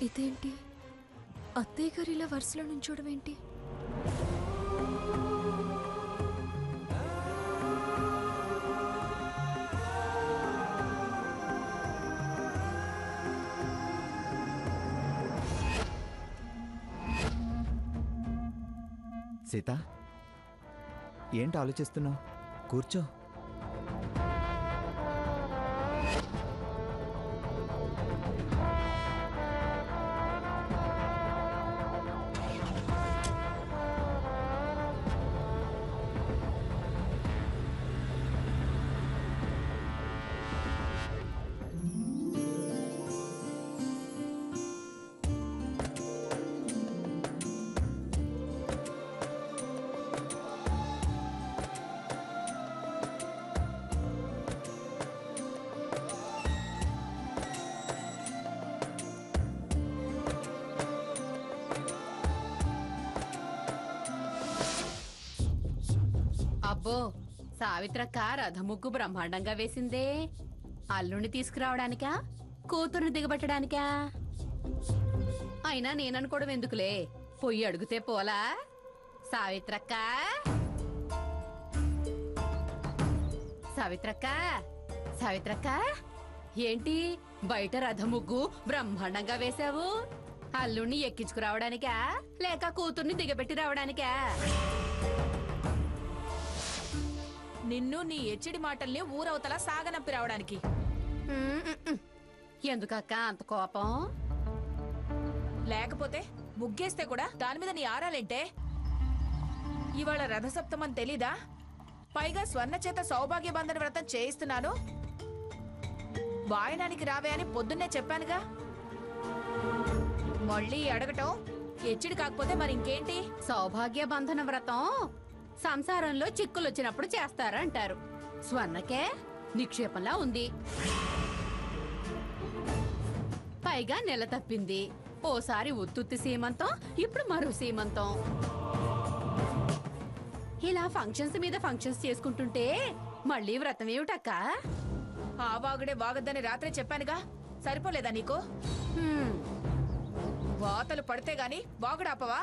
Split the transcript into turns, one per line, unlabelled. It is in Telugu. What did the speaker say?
ఇదేంటి? అత్తయ్య గారు ఇలా వరుసలో నుంచోవడం ఏంటి?
సీత, ఏంటి ఆలోచిస్తున్నావు? కూర్చో.
అబ్బో, సావిత్రక్క రథముగ్గు బ్రహ్మాండంగా వేసిందే. అల్లుని తీసుకురావడానికా, కూతుర్ని దిగబెట్టడానికా? అయినా నేననుకోవడం ఎందుకులే, పొయ్యి అడిగితే పోలా. సావిత్రక్క, సావిత్రక్క, సావిత్రక్క, ఏంటి బయట రథముగ్గు బ్రహ్మాండంగా వేశావు? అల్లుణ్ణి ఎక్కించుకురావడానికా, లేక కూతుర్ని దిగబెట్టి రావడానికా?
నిన్ను నీ ఎచ్చిడి మాటల్ని ఊరవతల సాగనంపి రావడానికి.
ఎందుకక్క అంత కోపం?
లేకపోతే ముగ్గేస్తే కూడా దాని మీద నీ ఆరాలేంటే? ఇవాళ రథసప్తమని తెలీదా? పైగా స్వర్ణ చేత సౌభాగ్య బంధన వ్రతం చేయిస్తున్నాను, వాయనానికి రావే అని పొద్దున్నే చెప్పానుగా. మళ్ళీ అడగటం ఎచ్చిడి కాకపోతే మరి ఇంకేంటి?
సౌభాగ్య బంధన వ్రతం సంసారంలో చిక్కులొచ్చినప్పుడు చేస్తారంటారు. స్వర్ణకే నిక్షేపంలా ఉంది. పైగా నెల తప్పింది. ఓసారి ఉత్తుత్తి సీమంతం, ఇప్పుడు మరో సీమంతం. ఇలా ఫంక్షన్స్ మీద ఫంక్షన్స్ చేసుకుంటుంటే మళ్ళీ వ్రతం ఏమిటక్క?
ఆ వాగుడే వాగద్దని రాత్రే చెప్పానుగా, సరిపోలేదా నీకు? వాతలు పడితే గాని వాగుడాపవా?